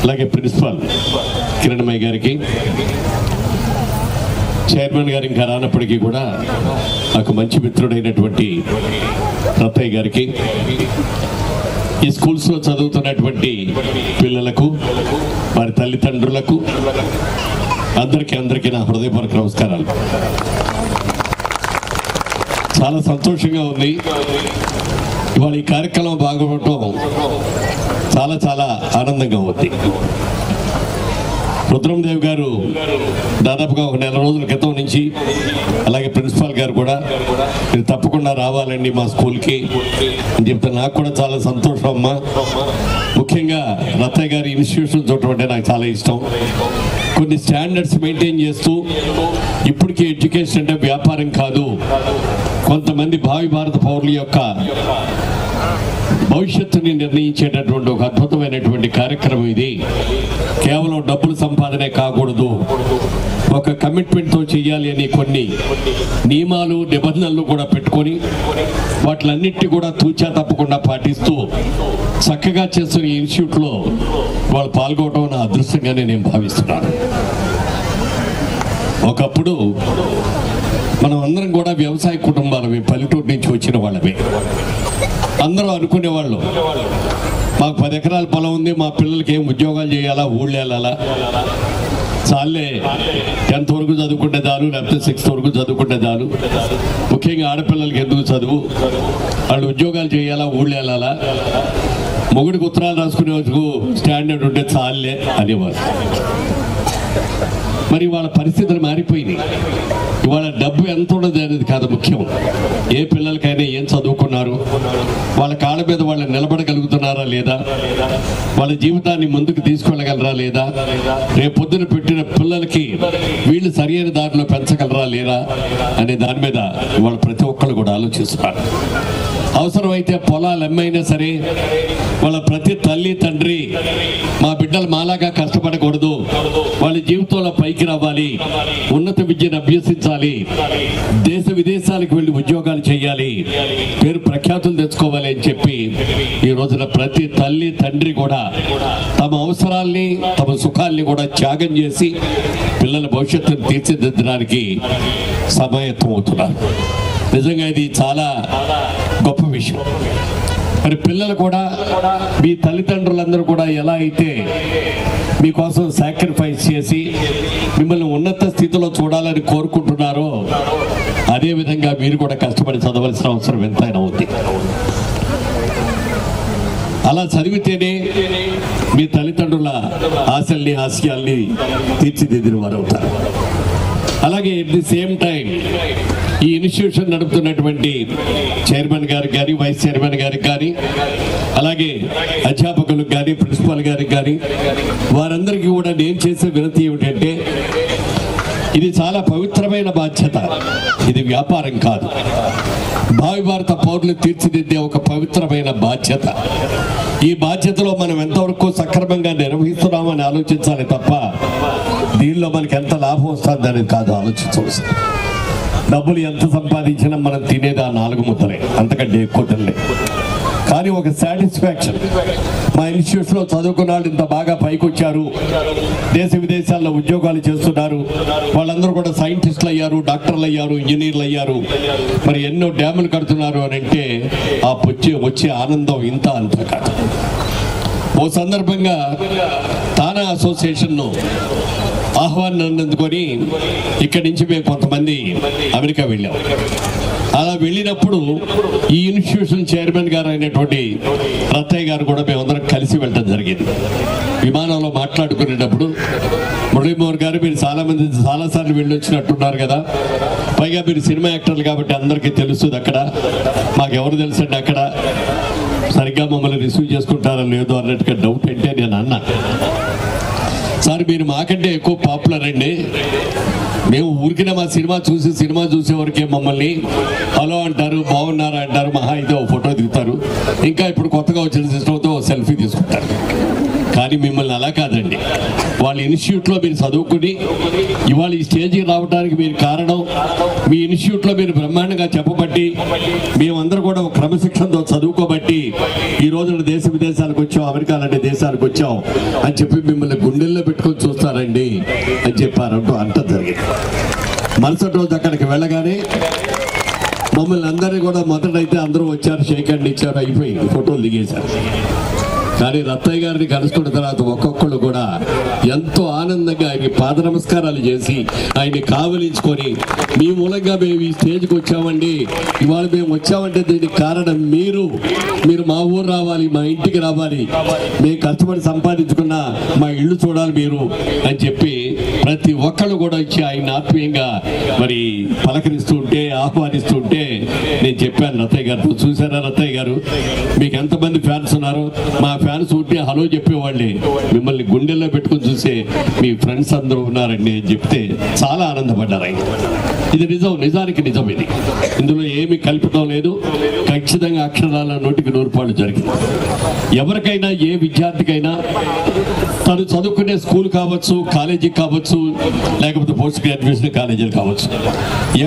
అలాగే ప్రిన్సిపాల్ కిరణ్మయ్య గారికి, చైర్మన్ గారు ఇంకా రానప్పటికీ కూడా నాకు మంచి మిత్రుడైనటువంటి రత్తయ్య గారికి, ఈ స్కూల్స్లో చదువుతున్నటువంటి పిల్లలకు, వారి తల్లిదండ్రులకు అందరికీ నా హృదయపూర్వక నమస్కారాలు. చాలా సంతోషంగా ఉంది. ఇవాళ ఈ కార్యక్రమం బాగుపడటం చాలా ఆనందంగా ఉంది. రుద్రందేవ్ గారు దాదాపుగా ఒక నెల రోజుల క్రితం నుంచి, అలాగే ప్రిన్సిపాల్ గారు కూడా మీరు తప్పకుండా రావాలండి మా స్కూల్కి అని చెప్తే నాకు కూడా చాలా సంతోషం అమ్మా. ముఖ్యంగా రత్తయ్య గారి ఇన్స్టిట్యూషన్ చూడటం అంటే నాకు చాలా ఇష్టం. కొన్ని స్టాండర్డ్స్ మెయింటైన్ చేస్తూ, ఇప్పటికీ ఎడ్యుకేషన్ అంటే వ్యాపారం కాదు, కొంతమంది భావి భారత పౌరుల యొక్క భవిష్యత్తుని నిర్ణయించేటటువంటి ఒక అద్భుతమైనటువంటి కార్యక్రమం ఇది. కేవలం డబ్బులు సంపాదనే కాకూడదు, ఒక కమిట్మెంట్తో చేయాలి అని కొన్ని నియమాలు నిబంధనలు కూడా పెట్టుకొని వాటిలన్నింటినీ కూడా తూచా తప్పకుండా పాటిస్తూ చక్కగా చేస్తున్న ఈ ఇన్స్టిట్యూట్లో వాళ్ళు పాల్గొనడం నా అదృష్టంగానే నేను భావిస్తున్నాను. ఒకప్పుడు మనం అందరం కూడా వ్యవసాయ కుటుంబాలమే, పల్లెటూరు నుంచి వచ్చిన వాళ్ళమే. అందరూ అనుకునేవాళ్ళు మాకు 10 ఎకరాల పొలం ఉంది, మా పిల్లలకి ఏం ఉద్యోగాలు చేయాలా, ఊళ్ళో వెళ్ళాలా, చాలే 10th వరకు చదువుకుంటే చాలు, లేకపోతే 6th వరకు చదువుకుంటే చాలు, ముఖ్యంగా ఆడపిల్లలకి ఎందుకు చదువు, వాళ్ళు ఉద్యోగాలు చేయాలా, ఊళ్ళో వెళ్ళాలా, మొగుడికి ఉత్తరాలు రాసుకునే వరకు స్టాండర్డ్ ఉంటే చాలే అనేవారు. మరి వాళ్ళ పరిస్థితులు మారిపోయినాయి. ఇవాళ డబ్బు ఎంత ఉన్నది అనేది కాదు ముఖ్యం. ఏ పిల్లలకైనా ఏం చదువుకున్నారు, వాళ్ళ కాళ్ళ మీద వాళ్ళు నిలబడగలుగుతున్నారా లేదా, వాళ్ళ జీవితాన్ని ముందుకు తీసుకెళ్ళగలరా లేదా, రేపు పొద్దున పెట్టిన పిల్లలకి వీళ్ళు సరైన దారిలో పెంచగలరా లేదా అనే దాని మీద ఇవాళ ప్రతి ఒక్కళ్ళు కూడా ఆలోచిస్తున్నారు. అవసరమైతే పొలాలు అమ్మైనా సరే వాళ్ళ ప్రతి తల్లి తండ్రి మా బిడ్డలు మాలాగా కష్టపడకూడదు, వాళ్ళ జీవితంలో పైకి రావాలి, ఉన్నత విద్యను అభ్యసించాలి, దేశ విదేశాలకు వెళ్ళి ఉద్యోగాలు చేయాలి, పేరు ప్రఖ్యాతులు తెచ్చుకోవాలి అని చెప్పి ఈ రోజున ప్రతి తల్లి తండ్రి కూడా తమ అవసరాల్ని, తమ సుఖాల్ని కూడా త్యాగం చేసి పిల్లల భవిష్యత్తును తీర్చిదిద్దడానికి సమాయత్తం అవుతున్నారు. నిజంగా ఇది చాలా గొప్ప విషయం. మరి పిల్లలు కూడా, మీ తల్లిదండ్రులందరూ కూడా ఎలా అయితే మీకోసం సాక్రిఫైస్ చేసి మిమ్మల్ని ఉన్నత స్థితిలో చూడాలని కోరుకుంటున్నారో, అదేవిధంగా మీరు కూడా కష్టపడి చదవాల్సిన అవసరం ఎంతైనా ఉంది. అలా చదివితేనే మీ తల్లిదండ్రుల ఆశల్ని, ఆశయాల్ని తీర్చిదిద్దిన వారు అవుతారు. అలాగే ఎట్ ది సేమ్ టైం ఈ ఇన్స్టిట్యూషన్ నడుపుతున్నటువంటి చైర్మన్ గారికి కానీ, వైస్ చైర్మన్ గారికి కానీ, అలాగే అధ్యాపకులకు కానీ, ప్రిన్సిపాల్ గారికి కానీ, వారందరికీ కూడా నేను చేసే వినతి ఏమిటంటే, ఇది చాలా పవిత్రమైన బాధ్యత, ఇది వ్యాపారం కాదు. భావి భారత పౌరులు తీర్చిదిద్దే ఒక పవిత్రమైన బాధ్యత. ఈ బాధ్యతలో మనం ఎంతవరకు సక్రమంగా నిర్వహిస్తున్నామని ఆలోచించాలి తప్ప దీనిలో మనకి ఎంత లాభం వస్తుంది అనేది కాదు ఆలోచించవలసింది. డబ్బులు ఎంత సంపాదించినా మనం తినేది ఆ 4 ముద్దలే, అంతకంటే ఎక్కువ తినలే. కానీ ఒక సాటిస్ఫాక్షన్, మా ఇన్స్టిట్యూట్స్లో చదువుకున్న వాళ్ళు ఇంత బాగా పైకి వచ్చారు, దేశ విదేశాల్లో ఉద్యోగాలు చేస్తున్నారు, వాళ్ళందరూ కూడా సైంటిస్టులు అయ్యారు, డాక్టర్లు అయ్యారు, ఇంజనీర్లు అయ్యారు, మరి ఎన్నో డ్యాములు కడుతున్నారు అని అంటే ఆ వచ్చే ఆనందం ఇంత అంత కాదు. ఓ సందర్భంగా తానా అసోసియేషన్ను ఆహ్వానాన్ని అందుకొని ఇక్కడి నుంచి మేము కొంతమంది అమెరికా వెళ్ళాం. అలా వెళ్ళినప్పుడు ఈ ఇన్స్టిట్యూషన్ చైర్మన్ గారు అయినటువంటి రత్తయ్య గారు కూడా మేమందరం కలిసి వెళ్ళడం జరిగింది. విమానంలో మాట్లాడుకునేటప్పుడు మురళీమోహన్ గారు, మీరు చాలాసార్లు వెళ్ళి వచ్చినట్టున్నారు కదా, పైగా మీరు సినిమా యాక్టర్లు కాబట్టి అందరికీ తెలుస్తుంది, అక్కడ మాకెవరు తెలుసండి, అక్కడ సరిగ్గా మమ్మల్ని రిసీవ్ చేసుకుంటారో లేదో అన్నట్టుగా డౌట్ అంటే నేను అన్నా, సార్ మీరు మాకంటే ఎక్కువ పాపులర్ అండి, మేము ఊరికినా మా సినిమా చూసేవరకే మమ్మల్ని హలో అంటారు, బాగున్నారా అంటారు, మహా అయితే ఓ ఫోటో దిగుతారు, ఇంకా ఇప్పుడు కొత్తగా వచ్చిన సిస్టంతో సెల్ఫీ తీసుకుంటారు. కానీ మిమ్మల్ని అలా కాదండి. వాళ్ళ ఇన్స్టిట్యూట్లో మీరు చదువుకుని ఇవాళ ఈ స్టేజ్కి రావడానికి మీరు కారణం, మీ ఇన్స్టిట్యూట్లో మీరు బ్రహ్మాండంగా చెప్పబట్టి మేమందరూ కూడా ఒక క్రమశిక్షణతో చదువుకోబట్టి ఈ రోజున దేశ విదేశాలకు వచ్చాం, అమెరికా లాంటి దేశాలకు వచ్చాం అని చెప్పి మిమ్మల్ని గుండెల్లో పెట్టుకొని చూస్తారండి అని చెప్పారంటూ అంత జరిగింది. మరుసటి రోజు అక్కడికి వెళ్ళగానే మమ్మల్ని అందరినీ కూడా మొదటైతే అందరూ వచ్చారు, షేక్ హ్యాండ్ ఇచ్చారు, అయిపోయింది, ఫోటోలు దిగేశారు. కానీ రత్తయ్య గారిని కలుసుకున్న తర్వాత ఒక్కొక్కళ్ళు కూడా ఎంతో ఆనందంగా ఆయనకి పాద నమస్కారాలు చేసి ఆయన్ని కావలించుకొని మీ మూలంగా మేము ఈ స్టేజ్కి వచ్చామండి, ఇవాళ మేము వచ్చామంటే దీనికి కారణం మీరు మా ఊరు రావాలి, మా ఇంటికి రావాలి, మేము కష్టపడి సంపాదించుకున్న మా ఇల్లు చూడాలి మీరు అని చెప్పి ప్రతి ఒక్కళ్ళు కూడా వచ్చి ఆయన ఆత్మీయంగా మరి పలకరిస్తూ ఉంటే ఆహ్వానిస్తూ ఉంటే నేను చెప్పాను రత్తయ్య గారితో, చూసారా రత్తయ్య గారు మీకు ఎంతమంది ఫ్యాన్స్ ఉన్నారు, మా ఫ్యాన్స్ ఉంటే హలో చెప్పేవాళ్ళే, మిమ్మల్ని గుండెల్లో పెట్టుకుని చూసే మీ ఫ్రెండ్స్ అందరూ ఉన్నారండి అని చెప్తే చాలా ఆనందపడ్డారు ఆయన. ఇది నిజం, నిజానికి నిజం ఇది, ఇందులో ఏమి కల్పితం లేదు, ఖచ్చితంగా అక్షరాల 100% జరిగింది. ఎవరికైనా ఏ విద్యార్థికైనా తను చదువుకునే స్కూల్ కావచ్చు, కాలేజీ కావచ్చు, లేకపోతే పోస్ట్ గ్రాడ్యుయేషన్ కాలేజీలు కావచ్చు,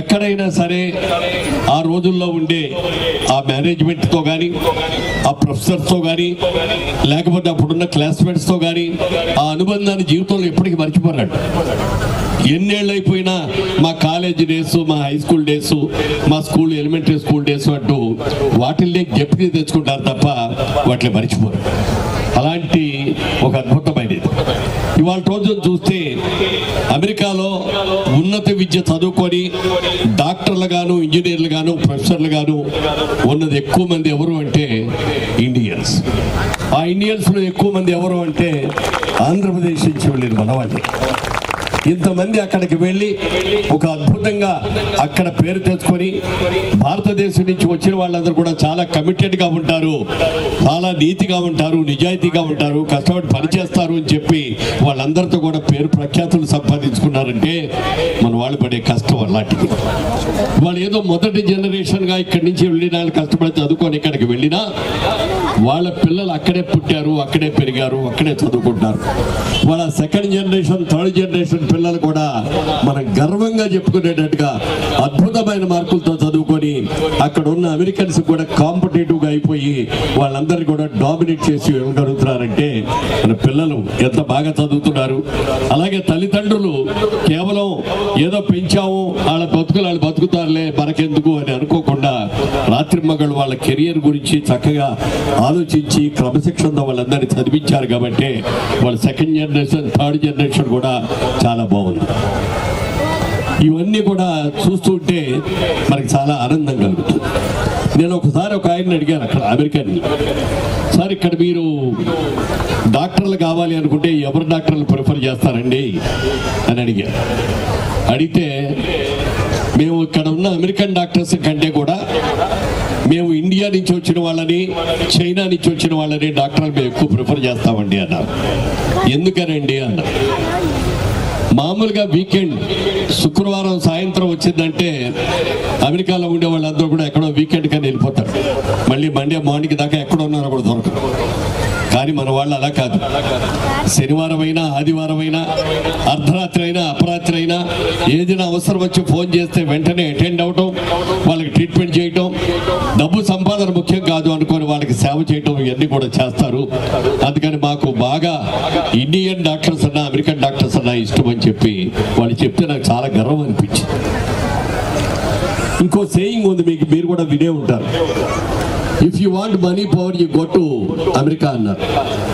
ఎక్కడైనా సరే ఆ రోజుల్లో ఉండే ఆ మేనేజ్మెంట్తో కానీ ఆ ప్రొఫెసర్స్తో కానీ లేకపోతే అప్పుడున్న క్లాస్మేట్స్తో కానీ ఆ అనుబంధాన్ని జీవితంలో ఎప్పటికీ మర్చిపోరాడు. ఎన్నేళ్ళు అయిపోయినా మా కాలేజీ డేస్, మా హై స్కూల్ డేస్, మా స్కూల్ ఎలిమెంటరీ స్కూల్ డేస్ అంటూ వాటిల్ని జ్ఞప్తికి తెచ్చుకుంటారు తప్ప వాటిని మర్చిపోరు. అలాంటి ఒక అద్భుతమైనది ఇవాళ రోజు చూస్తే అమెరికాలో ఉన్నత విద్య చదువుకొని డాక్టర్లు గాను, ఇంజనీర్లు గాను, ప్రొఫెసర్లు గాను ఉన్నది ఎక్కువ మంది ఎవరు అంటే ఇండియన్స్. ఆ ఇండియన్స్లో ఎక్కువ మంది ఎవరు అంటే ఆంధ్రప్రదేశ్ నుంచి వెళ్ళిన మనవాళ్ళు. ఇంతమంది అక్కడికి వెళ్ళి ఒక అద్భుతంగా అక్కడ పేరు తెచ్చుకొని భారతదేశం నుంచి వచ్చిన వాళ్ళందరూ కూడా చాలా కమిటెడ్గా ఉంటారు, చాలా నీతిగా ఉంటారు, నిజాయితీగా ఉంటారు, కష్టపడి పనిచేస్తారు అని చెప్పి వాళ్ళందరితో కూడా పేరు ప్రఖ్యాతులు సంపాదించుకున్నారంటే మన వాళ్ళు పడే కష్టం అలాంటిది. వాళ్ళు ఏదో మొదటి జనరేషన్గా ఇక్కడి నుంచి వెళ్ళిన వాళ్ళు కష్టపడి చదువుకొని ఇక్కడికి వెళ్ళినా వాళ్ళ పిల్లలు అక్కడే పుట్టారు, అక్కడే పెరిగారు, అక్కడే చదువుకుంటారు. వాళ్ళ సెకండ్ జనరేషన్, థర్డ్ జనరేషన్ పిల్లలు కూడా మనం గర్వంగా చెప్పుకునేటట్టుగా అద్భుతమైన మార్కులతో చదువుకొని అక్కడ ఉన్న అమెరికన్స్ కూడా కాంపిటేటివ్గా అయిపోయి వాళ్ళందరినీ కూడా డామినేట్ చేసి ఇవ్వగలుగుతున్నారంటే మన పిల్లలు ఎంత బాగా చదువుతున్నారు. అలాగే తల్లిదండ్రులు కేవలం ఏదో పెంచాము వాళ్ళ బతుకులు వాళ్ళు బతుకుతారులే మనకెందుకు అని అనుకోకుండా రాత్రి మగళ్ళు వాళ్ళ కెరియర్ గురించి చక్కగా ఆలోచించి క్రమశిక్షణతో వాళ్ళందరినీ చదివించారు కాబట్టి వాళ్ళ సెకండ్ జనరేషన్, థర్డ్ జనరేషన్ కూడా చాలా బాగుంది. ఇవన్నీ కూడా చూస్తుంటే మనకి చాలా ఆనందం కలుగుతుంది. నేను ఒకసారి ఒక ఆయన్ని అడిగాను అక్కడ అమెరికాని, సార్ ఇక్కడ మీరు డాక్టర్లు కావాలి అనుకుంటే ఎవరు డాక్టర్లు ప్రిఫర్ చేస్తారండి అని అడిగాను. అడిగితే మేము ఇక్కడ ఉన్న అమెరికన్ డాక్టర్స్ కంటే కూడా మేము ఇండియా నుంచి వచ్చిన వాళ్ళని, చైనా నుంచి వచ్చిన వాళ్ళని డాక్టర్లు మేము ఎక్కువ ప్రిఫర్ చేస్తామండి అన్నారు. ఎందుకనండి అన్నారు. మామూలుగా వీకెండ్ శుక్రవారం సాయంత్రం వచ్చిందంటే అమెరికాలో ఉండే వాళ్ళందరూ కూడా ఎక్కడో వీకెండ్ కానీ వెళ్ళిపోతారు, మళ్ళీ మండే మార్నింగ్ దాకా ఎక్కడ ఉన్నారో కూడా దొరకదు. కానీ మన వాళ్ళు అలా కాదు, శనివారం అయినా, ఆదివారం అయినా, అర్ధరాత్రి అయినా, అపరాత్రి అయినా ఏదైనా అవసరం వచ్చి ఫోన్ చేస్తే వెంటనే అటెండ్ అవటం, వాళ్ళకి ట్రీట్మెంట్ చేయటం, డబ్బు సంపాదన ముఖ్యం కాదు అనుకొని వాళ్ళకి సేవ చేయటం ఇవన్నీ కూడా చేస్తారు. అందుకని మాకు బాగా ఇండియన్ డాక్టర్స్ అన్నా, అమెరికన్ డాక్టర్స్ అన్నా ఇష్టం అని చెప్పి వాళ్ళు చెప్తే నాకు చాలా గర్వం అనిపించింది. ఇంకో సేయింగ్ ఉంది, మీకు మీరు కూడా వినే ఉంటారు, if you want money power you go to America అన్నారు,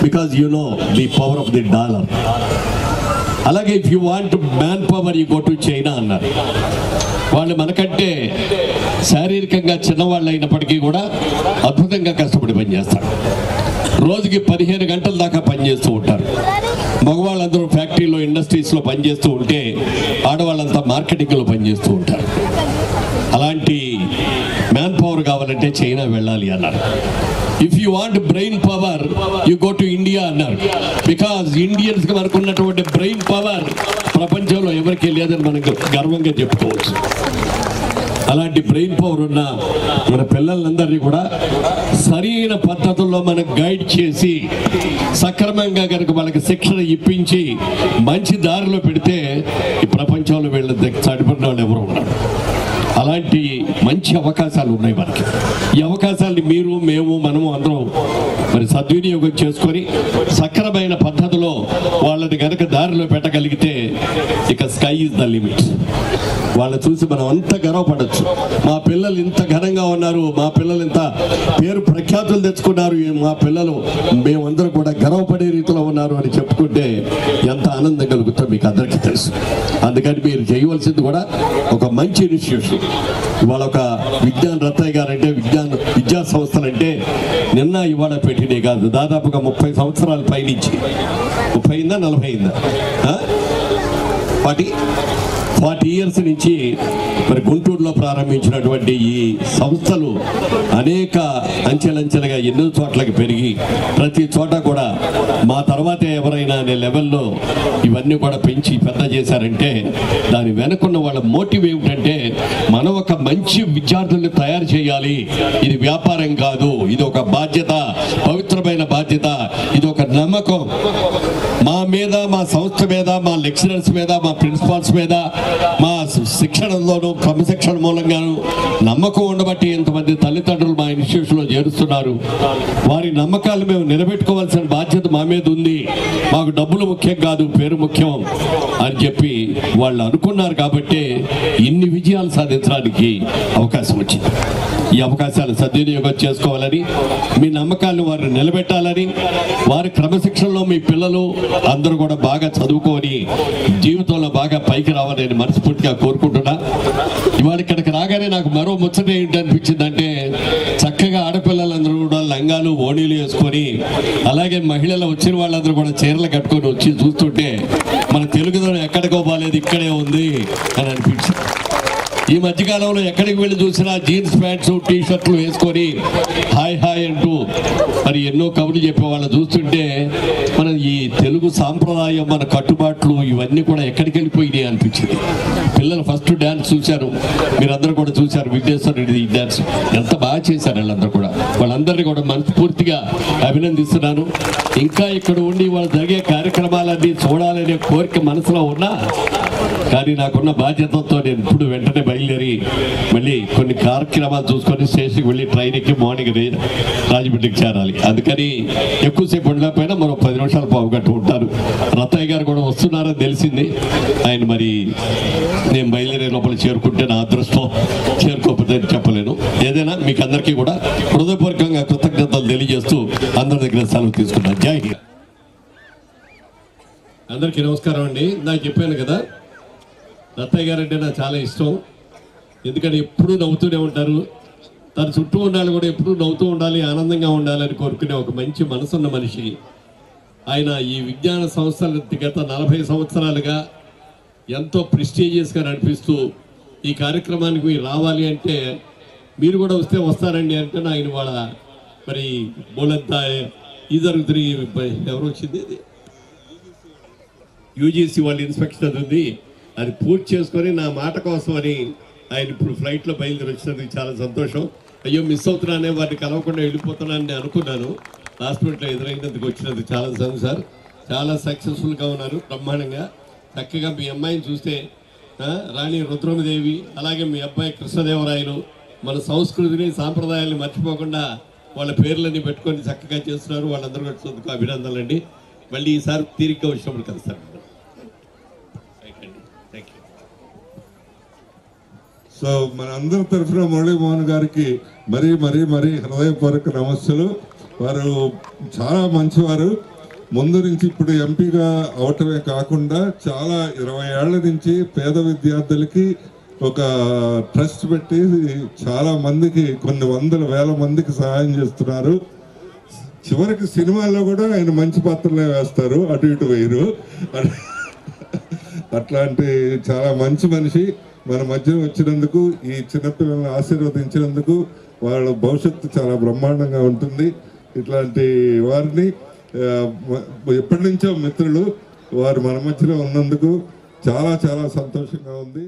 because you know the power of the dollar. అలాగే if you want man power you go to China అన్నారు. వాళ్ళు మనకంటే శారీరకంగా చిన్నవాళ్ళు అయినప్పటికీ కూడా అద్భుతంగా కష్టపడి పనిచేస్తారు. రోజుకి 15 గంటల దాకా పనిచేస్తూ ఉంటారు. మగవాళ్ళందరూ ఫ్యాక్టరీలో, ఇండస్ట్రీస్లో పనిచేస్తూ ఉంటే ఆడవాళ్ళంతా మార్కెటింగ్లో పనిచేస్తూ ఉంటారు. అలాంటి మ్యాన్ పవర్ కావాలంటే చైనా వెళ్ళాలి అన్నారు. If you want brain power you go to India అన్నారు. బికాజ్ ఇండియన్స్కి మనకు ఉన్నటువంటి బ్రెయిన్ పవర్ ప్రపంచంలో ఎవరికీ లేదని మనకు గర్వంగా చెప్పుకోవచ్చు. అలాంటి బ్రెయిన్ పవర్ ఉన్న మన పిల్లలందరినీ కూడా సరైన పద్ధతుల్లో మనకు గైడ్ చేసి సక్రమంగా కనుక వాళ్ళకి శిక్షణ ఇప్పించి మంచి దారిలో పెడితే ఈ ప్రపంచంలో వీళ్ళ చడిపడిన వాళ్ళు ఎవరు ఉన్నారు. అలాంటి మంచి అవకాశాలు ఉన్నాయి మనకి. ఈ అవకాశాన్ని మీరు, మేము, మనము అందరం మరి సద్వినియోగం చేసుకొని సక్రమైన పద్ధతిలో వాళ్ళని కనుక దారిలో పెట్టగలిగితే ఇక స్కై ఈజ్ ద లిమిట్. వాళ్ళని చూసి మనం అంత గర్వపడచ్చు. మా పిల్లలు ఇంత ఘనంగా ఉన్నారు, మా పిల్లలు ఇంత పేరు ప్రఖ్యాతులు తెచ్చుకున్నారు, మా పిల్లలు మేమందరం కూడా గర్వపడే రీతిలో ఉన్నారు అని చెప్పుకుంటే ఎంత ఆనందం కలుగుతుందో మీకు అందరికీ తెలుసు. అందుకని మీరు చేయవలసింది కూడా ఒక మంచి ఇనిషియేషన్. ఇవాళ ఒక విజ్ఞాన్ రత్తయ్య గారు అంటే విద్యా సంస్థలంటే నిన్న ఇవాళ పెట్టినే కాదు, దాదాపుగా 30 సంవత్సరాల పైనుంచి 30 అయిందా 40 అయిందా 40 ఇయర్స్ నుంచి మరి గుంటూరులో ప్రారంభించినటువంటి ఈ సంస్థలు అనేక అంచెలంచెలుగా ఎన్నో చోట్లకి పెరిగి ప్రతి చోట కూడా మా తర్వాతే ఎవరైనా అనే లెవెల్లో ఇవన్నీ కూడా పెంచి పెద్ద చేశారంటే దాని వెనుకున్న వాళ్ళ మోటివ్ ఏమిటంటే మనం ఒక మంచి విద్యార్థుల్ని తయారు చేయాలి. ఇది వ్యాపారం కాదు, ఇది ఒక బాధ్యత, పవిత్రమైన బాధ్యత, ఇది ఒక నమ్మకం. మా మీద, మా సంస్థ మీద, మా లెక్చరర్స్ మీద, మా ప్రిన్సిపాల్స్ మీద, మా శిక్షణలోనూ క్రమశిక్షణ మూలంగాను నమ్మకం ఉండబట్టి ఎంతమంది తల్లిదండ్రులు మా ఇన్స్టిట్యూషన్లో చేరుస్తున్నారు. వారి నమ్మకాలు మేము నిలబెట్టుకోవాల్సిన బాధ్యత మా మీద ఉంది. మాకు డబ్బులు ముఖ్యం కాదు, పేరు ముఖ్యం అని చెప్పి వాళ్ళు అనుకున్నారు. కాబట్టి ఇన్ని విజయాలు సాధించడానికి అవకాశం వచ్చింది. ఈ అవకాశాలు సద్వినియోగం చేసుకోవాలని, మీ నమ్మకాలను వారు నిలబెట్టాలని, వారి క్రమశిక్షణలో మీ పిల్లలు అందరూ కూడా బాగా చదువుకొని జీవితంలో బాగా పైకి రావాలని మనస్ఫూర్తిగా కోరుకుంటున్నా. ఇవాళ ఇక్కడికి రాగానే నాకు మరో ముచ్చట ఏంటనిపించిందంటే చక్కగా ఆడపిల్లలందరూ కూడా లంగాలు ఓణీలు వేసుకొని, అలాగే మహిళలు వచ్చిన వాళ్ళందరూ కూడా చీరలు కట్టుకొని వచ్చి చూస్తుంటే మన తెలుగుదనం ఎక్కడికో బాలేదు, ఇక్కడే ఉంది అని అనిపించింది. ఈ మధ్యకాలంలో ఎక్కడికి వెళ్ళి చూసినా జీన్స్ ప్యాంట్స్, టీ షర్ట్లు వేసుకొని హాయ్ హాయ్ అంటూ మరి ఎన్నో కబుర్లు చెప్పే వాళ్ళు చూస్తుంటే మన ఈ తెలుగు సాంప్రదాయం, మన కట్టుబాట్లు ఇవన్నీ కూడా ఎక్కడికి వెళ్ళిపోయినాయి అనిపించింది. పిల్లలు ఫస్ట్ డ్యాన్స్ చూశారు, మీరందరూ కూడా చూశారు. విఘ్నేశ్వర రెడ్డి డ్యాన్స్ ఎంత బాగా చేశారు వాళ్ళందరూ కూడా. వాళ్ళందరినీ కూడా మనస్ఫూర్తిగా అభినందిస్తున్నాను. ఇంకా ఇక్కడ ఉండి వాళ్ళు జరిగే కార్యక్రమాలన్నీ చూడాలనే కోరిక మనసులో ఉన్నా కానీ నాకున్న బాధ్యతతో నేను ఇప్పుడు వెంటనే బయలుదేరి మళ్ళీ కొన్ని కార్యక్రమాలు చూసుకొని స్టేషన్కి వెళ్ళి ట్రైన్ ఎక్కి మార్నింగ్ రాజమండ్రికి చేరాలి. అందుకని ఎక్కువసేపు ఉండలేకపోయినా మరో 10 నిమిషాలు పావుగట్టు ఉంటారు. రత్తయ్య గారు కూడా వస్తున్నారని తెలిసింది. ఆయన మరి నేను బయలుదేరే లోపల చేరుకుంటే నా అదృష్టం, చేరుకోకపోతే చెప్పలేను. ఏదైనా మీకు అందరికీ కూడా హృదయపూర్వకంగా కృతజ్ఞతలు తెలియజేస్తూ అందరి దగ్గర సెలవు తీసుకున్నాను. జై హింద్. అందరికీ నమస్కారం అండి. నాకు చెప్పాను కదా, రత్తయ్య గారు అంటే నాకు చాలా ఇష్టం. ఎందుకంటే ఎప్పుడూ నవ్వుతూనే ఉంటారు. తన చుట్టూ ఉండాలి కూడా ఎప్పుడూ నవ్వుతూ ఉండాలి, ఆనందంగా ఉండాలని కోరుకునే ఒక మంచి మనసున్న మనిషి ఆయన. ఈ విజ్ఞాన సంస్థలు గత 40 సంవత్సరాలుగా ఎంతో ప్రెస్టీజియస్గా నడిపిస్తూ ఈ కార్యక్రమానికి మీరు రావాలి అంటే మీరు కూడా వస్తారండి అంటే ఆయన వాళ్ళ మరి బోలంతా ఈ జరుగుతుంది. ఎవరు వచ్చింది, యూజీసీ వాళ్ళ ఇన్స్పెక్షన్ ఉంది, అది పూర్తి చేసుకొని నా మాట కోసం అని ఆయన ఇప్పుడు ఫ్లైట్లో బయలుదేరి వచ్చినందుకు చాలా సంతోషం. అయ్యో మిస్ అవుతున్నానే, వారిని కలవకుండా వెళ్ళిపోతున్నానని నేను అనుకున్నాను. హాస్పిటల్లో ఎదురైనందుకు వచ్చినందుకు చాలా సంతోషం సార్. చాలా సక్సెస్ఫుల్గా ఉన్నారు, బ్రహ్మాండంగా. చక్కగా మీ అమ్మాయిని చూస్తే రాణి రుద్రమదేవి, అలాగే మీ అబ్బాయి కృష్ణదేవరాయలు మన సంస్కృతిని, సాంప్రదాయాన్ని మర్చిపోకుండా వాళ్ళ పేర్లన్నీ పెట్టుకొని చక్కగా చేస్తున్నారు. వాళ్ళందరూ వచ్చినందుకు అభినందనలు అండి. మళ్ళీ ఈసారి తీరిగ్గా వచ్చినప్పుడు కలుస్తారు. సో మన అందరి తరఫున మురళీమోహన్ గారికి మరీ మరీ మరీ హృదయపూర్వక నమస్సులు. వారు చాలా మంచివారు. ముందు నుంచి ఇప్పుడు ఎంపీగా అవటమే కాకుండా చాలా 20 ఏళ్ల నుంచి పేద విద్యార్థులకి ఒక ట్రస్ట్ పెట్టి చాలా మందికి, కొన్ని వందల వేల మందికి సహాయం చేస్తున్నారు. చివరికి సినిమాల్లో కూడా ఆయన మంచి పాత్రలే వేస్తారు, అటు ఇటు వేయరు. అట్లాంటి చాలా మంచి మనిషి మన మధ్య వచ్చినందుకు, ఈ చిన్నపిల్లల్ని ఆశీర్వదించినందుకు వాళ్ళ భవిష్యత్తు చాలా బ్రహ్మాండంగా ఉంటుంది. ఇట్లాంటి వారిని ఎప్పటి నుంచో మిత్రులు, వారు మన మధ్యలో ఉన్నందుకు చాలా చాలా సంతోషంగా ఉంది.